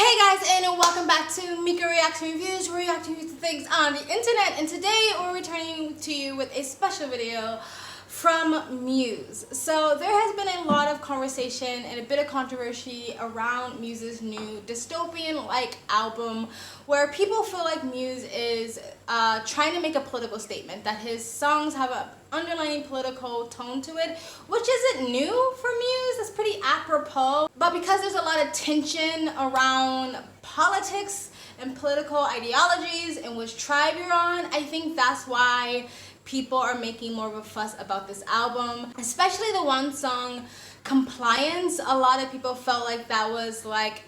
Hey guys, and welcome back to Mika Reaction Reviews. We're reacting to things on the internet, and today we're returning to you with a special video from MUSE. So there has been a lot of conversation and a bit of controversy around MUSE's new Dystopian-like album, where people feel like MUSE is trying to make a political statement, that his songs have an underlying political tone to it, which isn't new for MUSE. That's pretty apropos. But because there's a lot of tension around politics and political ideologies and which tribe you're on, I think that's why people are making more of a fuss about this album, especially the one song, Compliance. A lot of people felt like that was like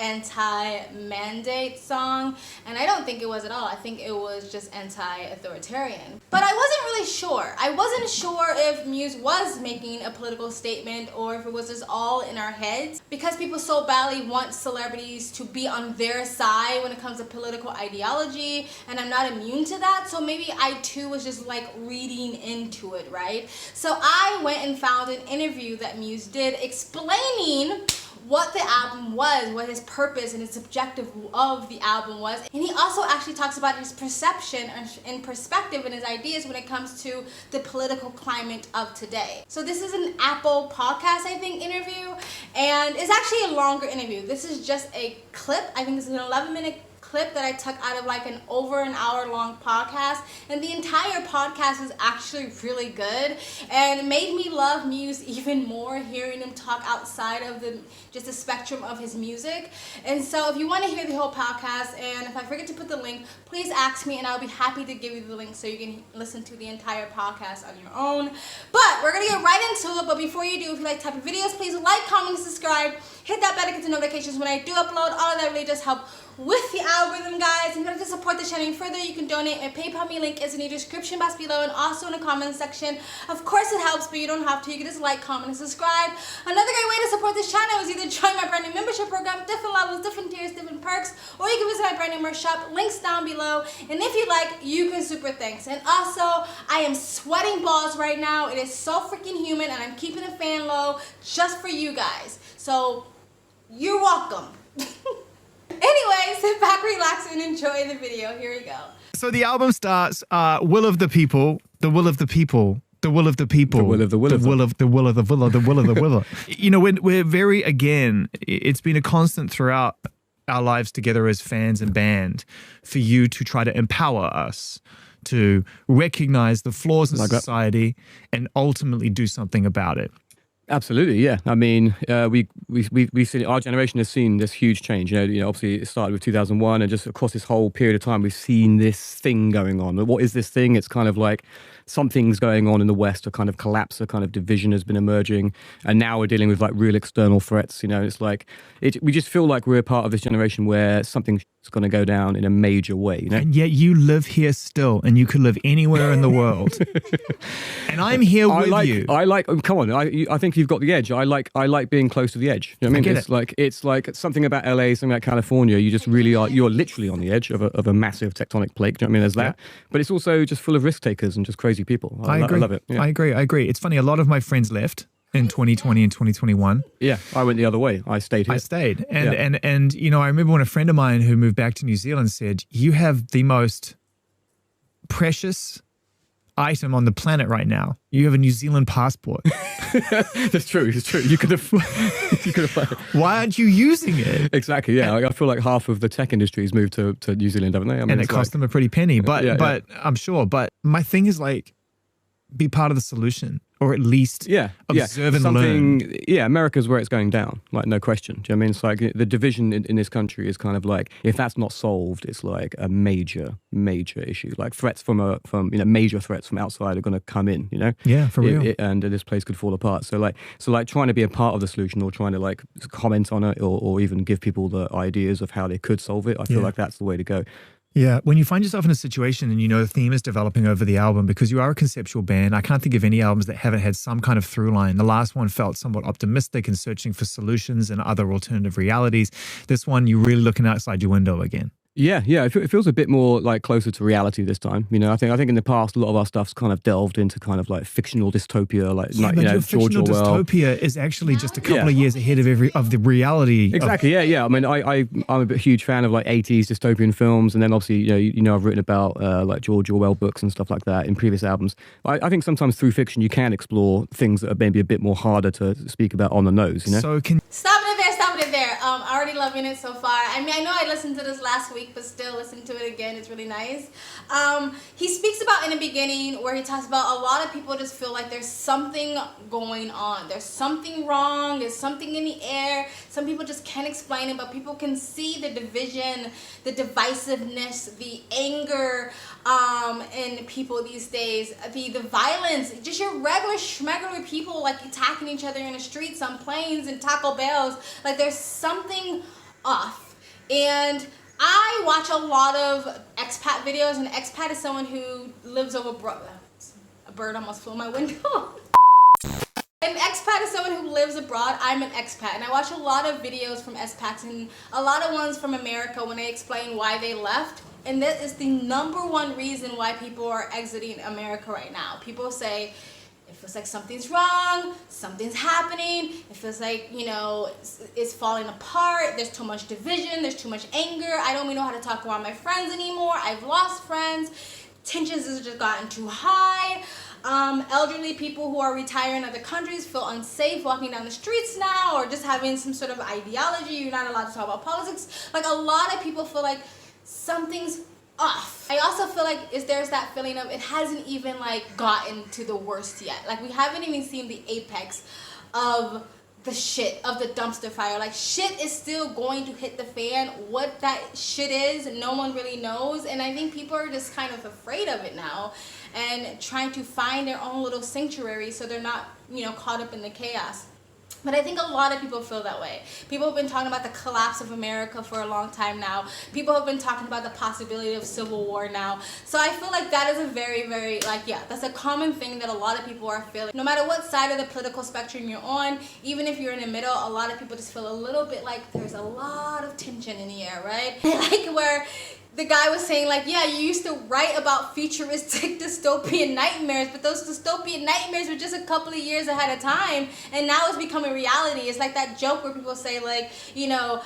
anti-mandate song, and I don't think it was at all. I think it was just anti-authoritarian. But I wasn't really sure. I wasn't sure if MUSE was making a political statement or if it was just all in our heads, because people so badly want celebrities to be on their side when it comes to political ideology, and I'm not immune to that, so maybe I too was just like reading into it, right? So I went and found an interview that MUSE did explaining what the album was, what his purpose and his objective of the album was. And he also actually talks about his perception and perspective and his ideas when it comes to the political climate of today. So this is an Apple podcast, I think, interview, and it's actually a longer interview. This is just a clip. I think it's an 11-minute clip that I took out of like an over an hour long podcast, and the entire podcast is actually really good and made me love MUSE even more, hearing him talk outside of just the spectrum of his music. And so if you want to hear the whole podcast, and if I forget to put the link, please ask me and I'll be happy to give you the link so you can listen to the entire podcast on your own. But we're gonna get right into it. But before you do, if you like type of videos, please like, comment, and subscribe. Hit that bell to get the notifications when I do upload. All of that really does help with the algorithm, guys. And to support the channel even further, you can donate. My PayPal me link is in the description box below and also in the comment section. Of course it helps, but you don't have to. You can just like, comment, and subscribe. Another great way to support this channel is either join my brand new membership program, different levels, different tiers, different perks, or you can visit my brand new merch shop, links down below. And if you like, you can super thanks. And also, I am sweating balls right now. It is so freaking humid, and I'm keeping the fan low just for you guys. So you're welcome. Anyway, sit back, relax, and enjoy the video. Here we go. So the album starts, will of the people, the will of the people, the will of the people, the will of the will of the will of the will of the will of the will of the will. You know, we're very, again, it's been a constant throughout our lives together as fans and band for you to try to empower us to recognize the flaws in society and ultimately do something about it. Absolutely, yeah. I mean, we've seen, our generation has seen this huge change. You know, obviously it started with 2001, and just across this whole period of time, we've seen this thing going on. What is this thing? It's kind of like something's going on in the West, a kind of collapse, a kind of division has been emerging, and now we're dealing with like real external threats. You know, it's like we just feel like we're a part of this generation where something's going to go down in a major way. You know, and yet you live here still, and you could live anywhere in the world. And I'm here with you. Come on, I think you've got the edge. I like being close to the edge. You know what I mean? It's like something about LA, something about California. You just really are. You're literally on the edge of a massive tectonic plate. Do you know what I mean? There's that, but it's also just full of risk takers and just crazy people. I agree. I love it. Yeah. I agree. It's funny. A lot of my friends left in 2020 and 2021. Yeah, I went the other way. I stayed here. I stayed, and you know, I remember when a friend of mine who moved back to New Zealand said, "You have the most precious item on the planet right now. You have a New Zealand passport." That's true. It's true. You could have. Why aren't you using it? Exactly. Yeah, I feel like half of the tech industry has moved to New Zealand, haven't they? I mean, and it cost them a pretty penny. But I'm sure. But my thing is like, be part of the solution, or at least observe and learn. Yeah, America's where it's going down, like no question. Do you know what I mean? It's like the division in this country is kind of like, if that's not solved, it's like a major issue. Like threats from major threats from outside are going to come in. You know? Yeah, for real. And this place could fall apart. So like trying to be a part of the solution, or trying to like comment on it, or even give people the ideas of how they could solve it. I feel like that's the way to go. Yeah, when you find yourself in a situation and you know the theme is developing over the album, because you are a conceptual band, I can't think of any albums that haven't had some kind of through line. The last one felt somewhat optimistic and searching for solutions and other alternative realities. This one, you're really looking outside your window again. Yeah, it feels a bit more like closer to reality this time. You know, I think in the past a lot of our stuff's kind of delved into kind of like fictional dystopia, like but your George fictional Orwell. dystopia is actually just a couple of years ahead of the reality. Exactly. Yeah. I mean, I'm a huge fan of like 80s dystopian films, and then obviously you know I've written about like George Orwell books and stuff like that in previous albums. I think sometimes through fiction you can explore things that are maybe a bit more harder to speak about on the nose. You know. So Stop it there. Already loving it so far. I mean, I know I listened to this last week, but still listen to it again. It's really nice. He speaks about in the beginning where he talks about a lot of people just feel like there's something going on. There's something wrong. There's something in the air. Some people just can't explain it, but people can see the division, the divisiveness, the anger in people these days, the violence, just your regular schmegular people like attacking each other in the streets, on planes and Taco Bells. Like there's something off. And I watch a lot of expat videos, and an expat is someone who lives over a bird almost flew my window. An expat is someone who lives abroad. I'm an expat, and I watch a lot of videos from expats and a lot of ones from America when they explain why they left. And that is the number one reason why people are exiting America right now. People say, it feels like something's wrong, something's happening, it feels like, you know, it's falling apart, there's too much division, there's too much anger, I don't even know how to talk around my friends anymore, I've lost friends, tensions have just gotten too high. Elderly people who are retiring in other countries feel unsafe walking down the streets now, or just having some sort of ideology. You're not allowed to talk about politics. Like, a lot of people feel like something's off. I also feel like there's that feeling of it hasn't even like gotten to the worst yet. Like, we haven't even seen the apex of the shit, of the dumpster fire. Like, shit is still going to hit the fan. What that shit is, no one really knows. And I think people are just kind of afraid of it now and trying to find their own little sanctuary so they're not, you know, caught up in the chaos. But I think a lot of people feel that way. People have been talking about the collapse of America for a long time now. People have been talking about the possibility of civil war now. So I feel like that is a very, very, like, yeah, that's a common thing that a lot of people are feeling. No matter what side of the political spectrum you're on, even if you're in the middle, a lot of people just feel a little bit like there's a lot of tension in the air, right? Like where the guy was saying, like, yeah, you used to write about futuristic dystopian nightmares, but those dystopian nightmares were just a couple of years ahead of time, and now it's becoming reality. It's like that joke where people say, like, you know,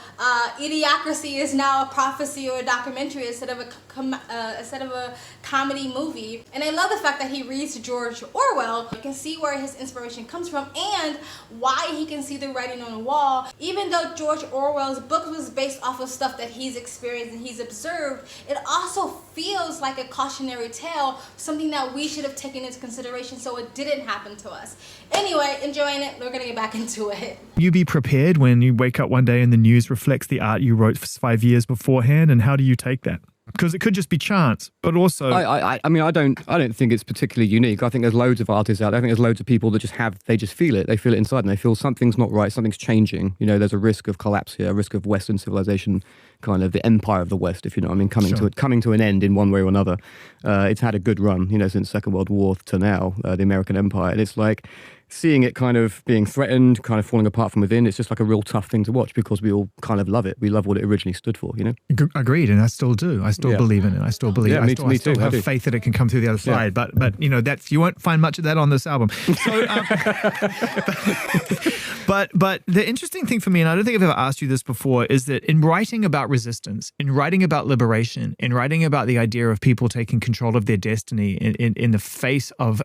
Idiocracy is now a prophecy or a documentary instead of a comedy movie. And I love the fact that he reads George Orwell. You can see where his inspiration comes from and why he can see the writing on the wall. Even though George Orwell's book was based off of stuff that he's experienced and he's observed, it also feels like a cautionary tale, something that we should have taken into consideration so it didn't happen to us. Anyway, enjoying it. We're going to get back into it. You be prepared when you wake up one day and the news reflects the art you wrote for 5 years beforehand, and how do you take that? Because it could just be chance, but also... I mean, I don't think it's particularly unique. I think there's loads of artists out there. I think there's loads of people that they just feel it. They feel it inside and they feel something's not right, something's changing. You know, there's a risk of collapse here, a risk of Western civilization, kind of the empire of the West, if you know what I mean, coming to an end in one way or another. It's had a good run, you know, since Second World War to now, the American empire. And it's like... seeing it kind of being threatened, kind of falling apart from within, it's just like a real tough thing to watch because we all kind of love it. We love what it originally stood for, you know? Agreed, and I still do. I still believe in it. I still believe it. I still have faith that it can come through the other side. But you know, you won't find much of that on this album. So, but the interesting thing for me, and I don't think I've ever asked you this before, is that in writing about resistance, in writing about liberation, in writing about the idea of people taking control of their destiny in the face of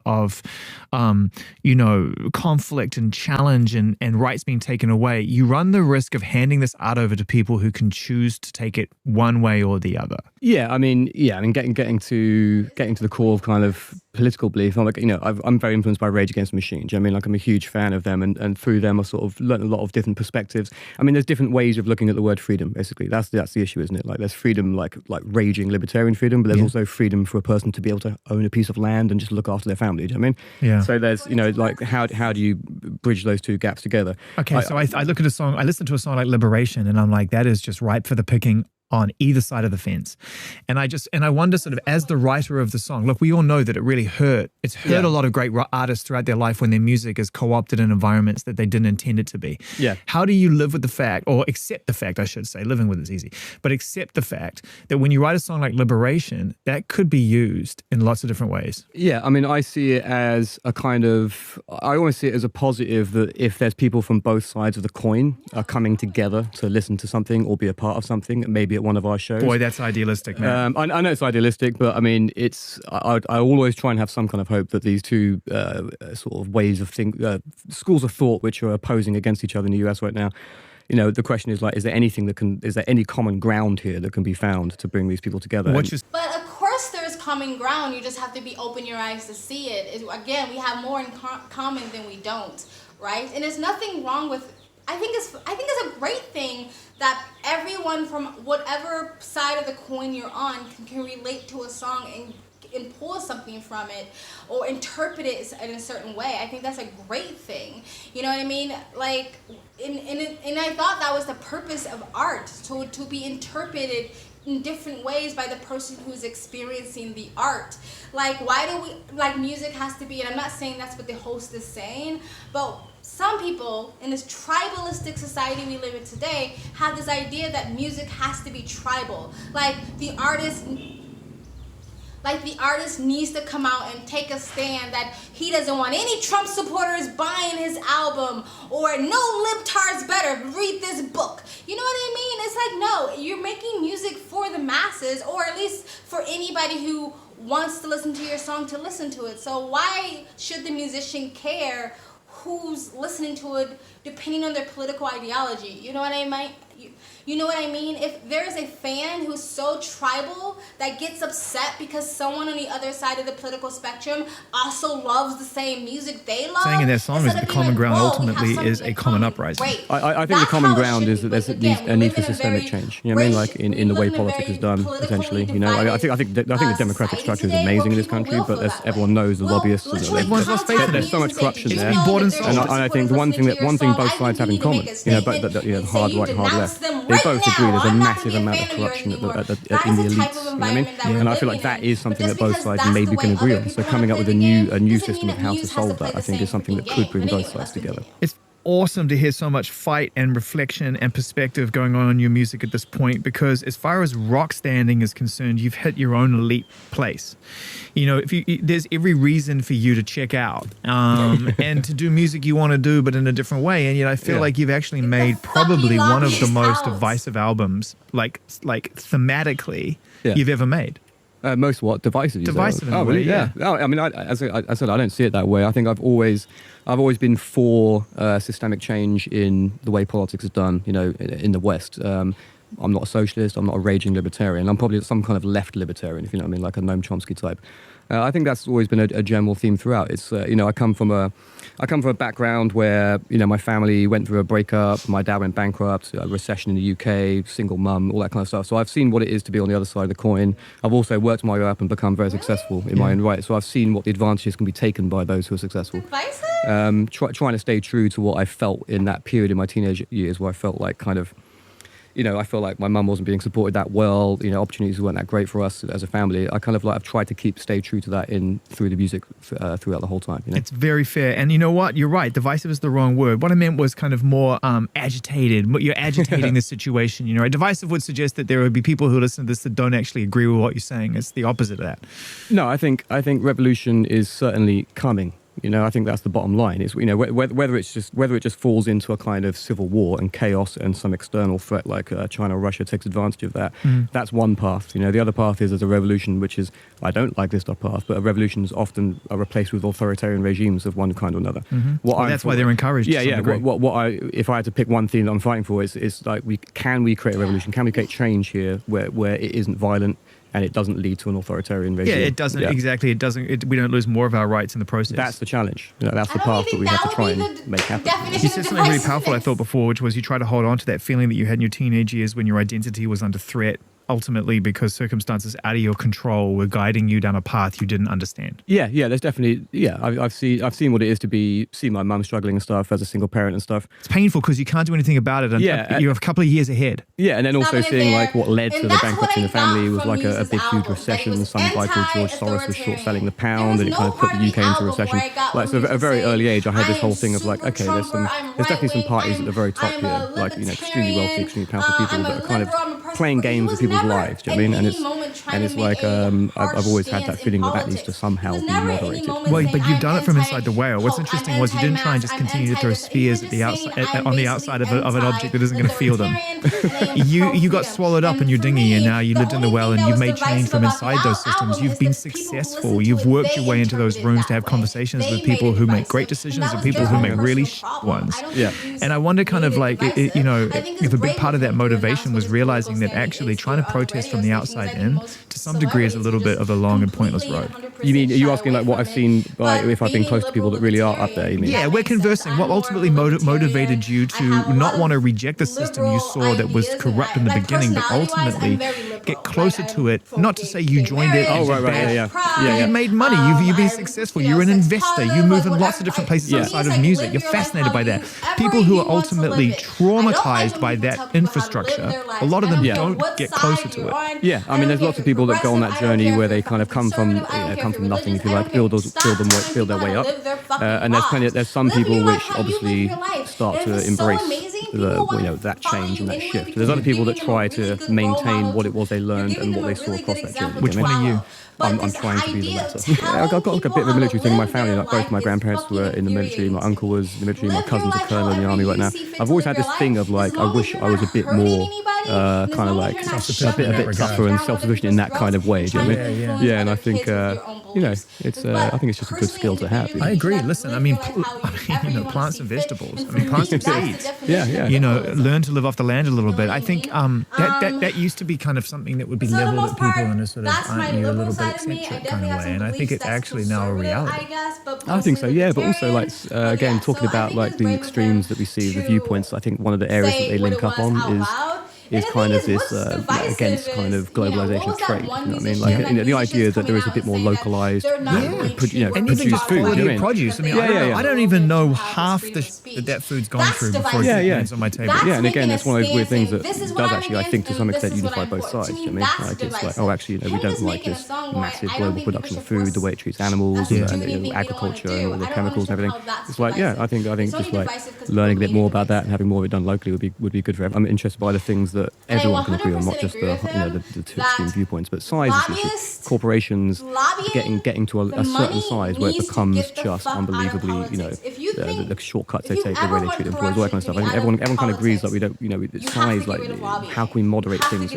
you know, conflict and challenge and rights being taken away, you run the risk of handing this art over to people who can choose to take it one way or the other. I mean, getting to the core of kind of political belief. I'm like, you know, I'm very influenced by Rage Against the Machine. Do you know what I mean? Like, I'm a huge fan of them, and through them I sort of learned a lot of different perspectives. I mean, there's different ways of looking at the word freedom, basically. That's the issue, isn't it? Like, there's freedom, like raging libertarian freedom, but there's also freedom for a person to be able to own a piece of land and just look after their family. Do you know what I mean? Yeah. So there's, you know, like, how do you bridge those two gaps together? Okay, so I look at a song, I listen to a song like Liberation, and I'm like, that is just ripe for the picking on either side of the fence. And I wonder sort of as the writer of the song, look, we all know that it really hurt. It's hurt a lot of great artists throughout their life when their music is co-opted in environments that they didn't intend it to be. Yeah. How do you live with the fact, or accept the fact, I should say, living with it's easy, but accept the fact that when you write a song like Liberation, that could be used in lots of different ways? Yeah, I mean, I see it as I always see it as a positive that if there's people from both sides of the coin are coming together to listen to something or be a part of something, maybe at one of our shows. Boy, that's idealistic, man. I know it's idealistic, but I mean, I always try and have some kind of hope that these two sort of ways of schools of thought which are opposing against each other in the US right now. You know, the question is like, is there any common ground here that can be found to bring these people together? But of course there's common ground. You just have to open your eyes to see it. Again, we have more in common than we don't, right? And there's nothing wrong with. I think it's a great thing that everyone from whatever side of the coin you're on can relate to a song and pull something from it or interpret it in a certain way. I think that's a great thing. You know what I mean? Like, and I thought that was the purpose of art, to be interpreted in different ways by the person who's experiencing the art. Like, why do we, music has to be, and I'm not saying that's what the host is saying, but some people in this tribalistic society we live in today have this idea that music has to be tribal. Like the artist needs to come out and take a stand that he doesn't want any Trump supporters buying his album, or no libtards better read this book. You know what I mean? It's like, no, you're making music for the masses, or at least for anybody who wants to listen to your song to listen to it. So why should the musician care who's listening to it depending on their political ideology? You know what I mean? You know what I mean? If there's a fan who's so tribal that gets upset because someone on the other side of the political spectrum also loves the same music they love. Saying in their song is that the common ground ultimately is a common uprising. I think the common ground is that there's a need for systemic change. You know what I mean? Like in the way politics is done, essentially. You know, I think the democratic structure is amazing in this country, but everyone knows the lobbyists. Everyone's lost faith in it. There's so much corruption there. And I think one thing both sides have in common, the hard right, hard left, they both agree there's a massive amount of corruption in the elites. You know what I mean? And I feel like that is something that both sides maybe can agree on. So coming up with a new system of how to solve that, I think, is something that could bring both sides together. It's awesome to hear so much fight and reflection and perspective going on in your music at this point, because as far as rock standing is concerned, you've hit your own elite place. You know, there's every reason for you to check out and to do music you want to do, but in a different way. And yet I feel like you've actually made probably one of the most divisive albums, like thematically, you've ever made. Most what? Divisive? Divisive in a way, really? Yeah. No, I mean, as I said, I don't see it that way. I think I've always been for systemic change in the way politics is done, you know, in the West. I'm not a socialist. I'm not a raging libertarian. I'm probably some kind of left libertarian, if you know what I mean, like a Noam Chomsky type. I think that's always been a general theme throughout. It's you know, I come from a background where, you know, my family went through a breakup, my dad went bankrupt, a recession in the UK, single mum, all that kind of stuff. So I've seen what it is to be on the other side of the coin. I've also worked my way up and become very successful in my own right. So I've seen what the advantages can be taken by those who are successful. Trying to stay true to what I felt in that period in my teenage years, where I felt like kind of, you know, I felt like my mum wasn't being supported that well. You know, opportunities weren't that great for us as a family. I've tried to stay true to that through the music throughout the whole time. You know? It's very fair. And you know what? You're right. Divisive is the wrong word. What I meant was kind of more agitated. You're agitating the situation. You know, divisive would suggest that there would be people who listen to this that don't actually agree with what you're saying. It's the opposite of that. No, I think revolution is certainly coming. You know, I think that's the bottom line. Is, you know, whether it just falls into a kind of civil war and chaos and some external threat like China or Russia takes advantage of that. That's one path. You know, the other path is as a revolution, which is, I don't like this path, but revolutions often are replaced with authoritarian regimes of one kind or another. That's why they're encouraged. Yeah. If I had to pick one thing that I'm fighting for, is like can we create a revolution? Can we create change here where it isn't violent and it doesn't lead to an authoritarian regime? Yeah, it doesn't exactly. It doesn't. We don't lose more of our rights in the process. That's the challenge. You know, that's the path that we have to try and make happen. You said something really powerful, I thought, before, which was you try to hold on to that feeling that you had in your teenage years when your identity was under threat. ultimately because circumstances out of your control were guiding you down a path you didn't understand. Yeah, there's definitely, I've seen what it is to see my mum struggling and stuff as a single parent and stuff. It's painful because you can't do anything about it, and you're a couple of years ahead. Yeah, and then also seeing like what led to the bankruptcy in the family was like a big, huge recession. Some guy called George Soros was short selling the pound, and it kind of put the UK into recession. Like, so at a very early age, I had this whole thing of like, okay, there's definitely some parties at the very top here, like, extremely wealthy, extremely powerful people that are kind of playing games with people's lives. Do you know what I mean? And it's like I've always had that feeling that needs to somehow be moderated. Well, but you've done it from inside the whale. What's interesting was you didn't try and just continue to throw spears at the outside, on the outside of an object that isn't going to feel them. You got swallowed up in your dinghy, and now you lived in the well, and you've made change from inside those systems. You've been successful. You've worked your way into those rooms to have conversations with people who make great decisions and people who make really ones. Yeah. And I wonder kind of like, if a big part of that motivation was realizing that actually trying to protest from the outside in, to some degree, is a little bit of a long and pointless road. You mean, are you asking like what I've seen, like if I've been close to people that really are up there, you mean? Yeah, we're conversing. What ultimately motivated you to not want to reject the system you saw that was corrupt in the beginning, but ultimately get closer to it? Not to say you joined it. Oh, right, yeah. You made money. You've been successful. You're an investor. You move in lots of different places outside of music. You're fascinated by that. People who are ultimately traumatized by that infrastructure, a lot of them don't get closer to it. Yeah, I mean, there's lots of people that go on that journey where they kind of come from nothing, if you like, build their way up. And there's some people which obviously start to embrace that change and that shift. There's other people that try to maintain what it was they learned and what they saw across that journey. Which one are you? I'm trying to be the latter. I've got like a bit of a military thing in my family. Like both my grandparents were in the military. My uncle was in the military. My cousin's a colonel in the army right now. I've always had this thing of like, I wish I was a bit more kind of like a bit tougher and self-sufficient in that kind of way. Do you know what I mean? Yeah, and I think it's I think it's just a good skill to have. I agree. Listen, I mean, plants and vegetables. I mean, plants and seeds. Yeah. Learn to live off the land a little bit. I think that used to be kind of something that would be leveled at people in a sort of, aren't you, a little bit eccentric kind of way, and I think it's actually now a reality. I think so, yeah, but also like again talking about like the extremes that we see, the viewpoints. I think one of the areas that they link up on is kind of this against kind of globalization of trade. You know what I mean? Like the idea that there is a bit more localized, and produced even food. Quality of produce. I mean, I don't even know half that food's gone through before it lands on my table. Yeah, and again, it's one of those weird things that does actually, I think, to some extent unify both sides. You know what I mean? Like it's like, oh, actually, we don't like this massive global production of food, the way it treats animals, and agriculture and all the chemicals and everything. It's like, I think just like learning a bit more about that and having more of it done locally would be good for everyone. I'm interested by the things that everyone can agree on, not just the two extreme viewpoints, but size issues. Corporations getting to a certain size where it becomes just unbelievably, the shortcuts they take, the way they treat employees, all that kind of stuff. I think everyone kind of agrees that we don't, it's size, like how can we moderate things?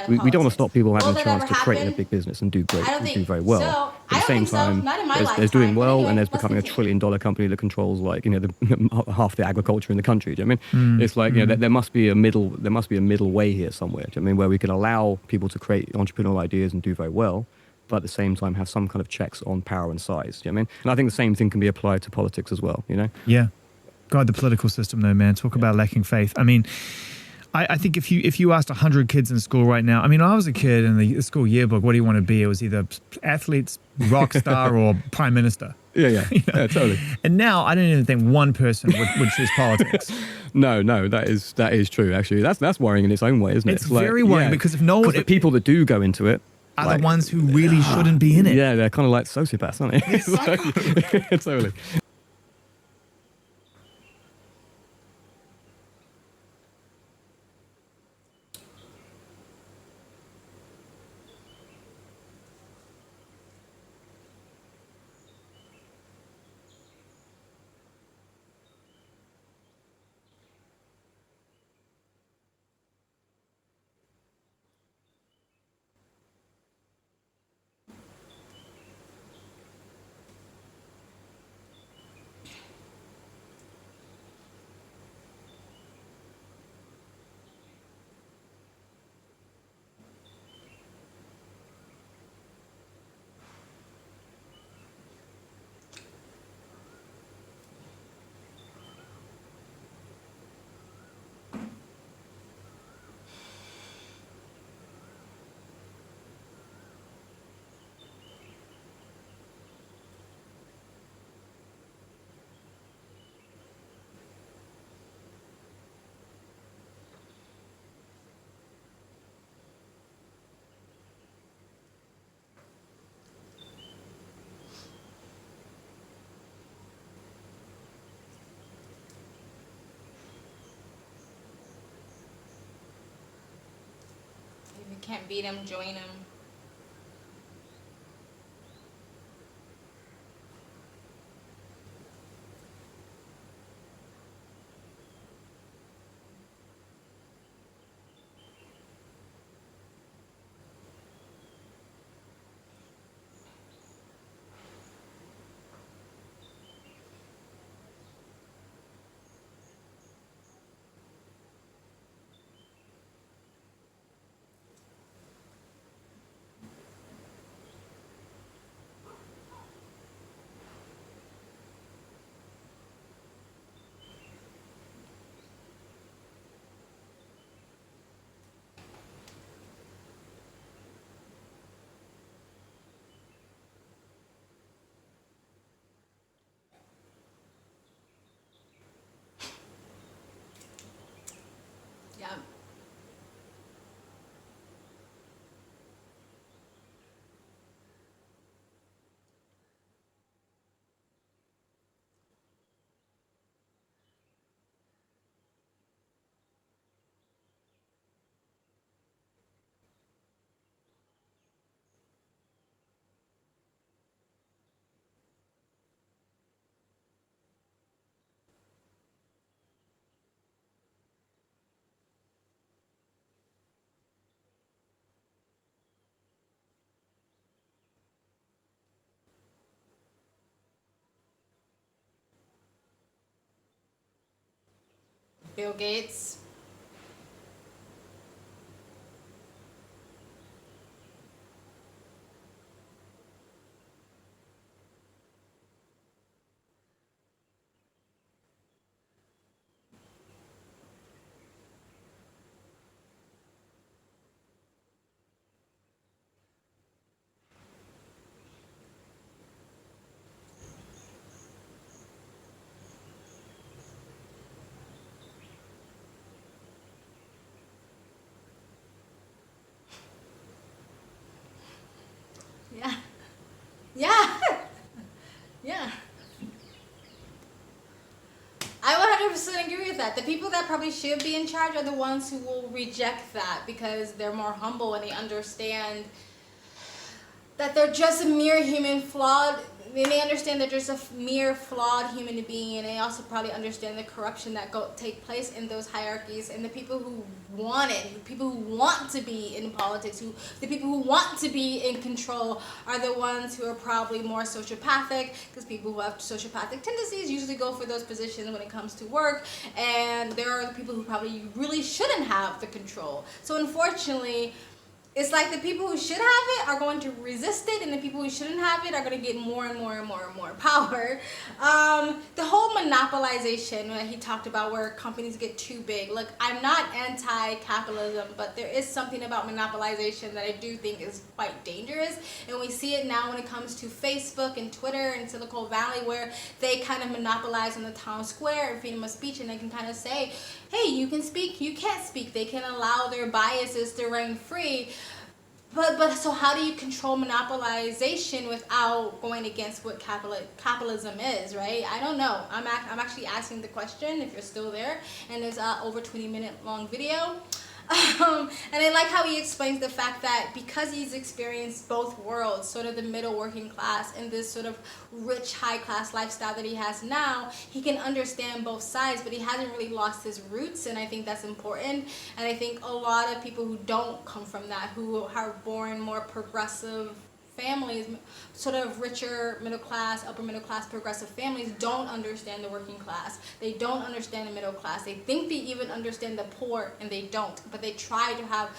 We don't want to stop people having a chance to create a big business and do very well. At the same time, there's doing well and there's becoming a $1 trillion company that controls like half the agriculture in the country. Do you know what I mean? It's like there must be a middle way here somewhere. Do you know what I mean? Where we can allow people to create entrepreneurial ideas and do very well, but at the same time have some kind of checks on power and size. Do you know what I mean? And I think the same thing can be applied to politics as well. Yeah. God, the political system though, man. Talk about lacking faith. I mean, I think if you asked 100 kids in school right now, I mean, when I was a kid in the school yearbook, what do you want to be? It was either athletes, rock star, or prime minister. Yeah, totally. And now I don't even think one person would choose politics. No, that is true. Actually, that's worrying in its own way, isn't it? It's very worrying because if no one, the people that do go into it are the ones who really shouldn't be in it. Yeah, they're kind of like sociopaths, aren't they? Yes. Totally. you can't beat them, join them. Yeah. Bill Gates. Yeah. Yeah. Yeah. I 100% agree with that. The people that probably should be in charge are the ones who will reject that because they're more humble and they understand that they're just a mere human flawed. They understand that there's a mere flawed human being, and they also probably understand the corruption that take place in those hierarchies. And the people who want it, people who want to be in politics, the people who want to be in control, are the ones who are probably more sociopathic, because people who have sociopathic tendencies usually go for those positions when it comes to work. And there are the people who probably really shouldn't have the control. So unfortunately, it's like the people who should have it are going to resist it, and the people who shouldn't have it are going to get more and more and more and more power. The whole monopolization that he talked about, where companies get too big. Look, I'm not anti-capitalism, but there is something about monopolization that I do think is quite dangerous, and we see it now when it comes to Facebook and Twitter and Silicon Valley, where they kind of monopolize on the town square and freedom of speech, and they can kind of say, hey, you can speak, you can't speak. They can allow their biases to reign free. But so how do you control monopolization without going against what capitalism is, right? I don't know. I'm actually asking the question if you're still there, and it's over 20-minute long video. And I like how he explains the fact that because he's experienced both worlds, sort of the middle working class and this sort of rich high class lifestyle that he has now, he can understand both sides, but he hasn't really lost his roots, and I think that's important. And I think a lot of people who don't come from that, who are born more progressive families, sort of richer middle class, upper middle class progressive families, don't understand the working class. They don't understand the middle class. They think they even understand the poor, and they don't. But they try to have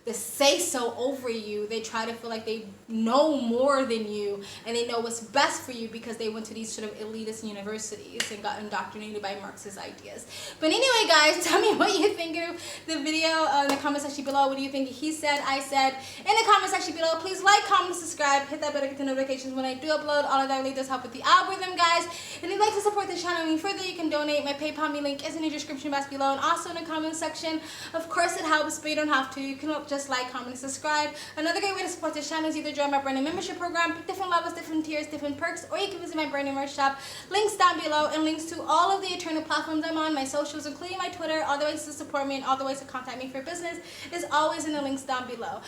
the say-so over you. They try to feel like they know more than you, and they know what's best for you because they went to these sort of elitist universities and got indoctrinated by Marxist ideas. But anyway, guys, tell me what you think of the video in the comment section below. What do you think he said, I said? In the comment section below, please like, comment, subscribe, hit that bell to get the notifications when I do upload. All of that really does help with the algorithm, guys. And if you'd like to support the channel any further, you can donate. My PayPal link is in the description box below, and also in the comment section. Of course, it helps, but you don't have to. You can just just like, comment, and subscribe. Another great way to support this channel is either join my branding membership program, different levels, different tiers, different perks, or you can visit my branding merch shop. Links down below, and links to all of the eternal platforms I'm on, my socials, including my Twitter, all the ways to support me, and all the ways to contact me for business is always in the links down below.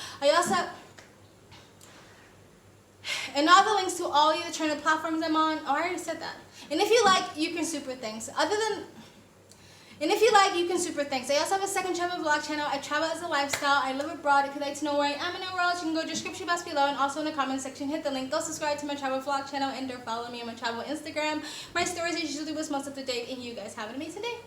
And all the links to all the eternal platforms I'm on, I already said that. And if you like, you can super thanks. I also have a second travel vlog channel. I travel as a lifestyle. I live abroad. If you'd like to know where I am in the world, you can go to the description box below and also in the comment section. Hit the link. Go subscribe to my travel vlog channel and or follow me on my travel Instagram. My stories are usually what's most up to date, and you guys have an amazing day.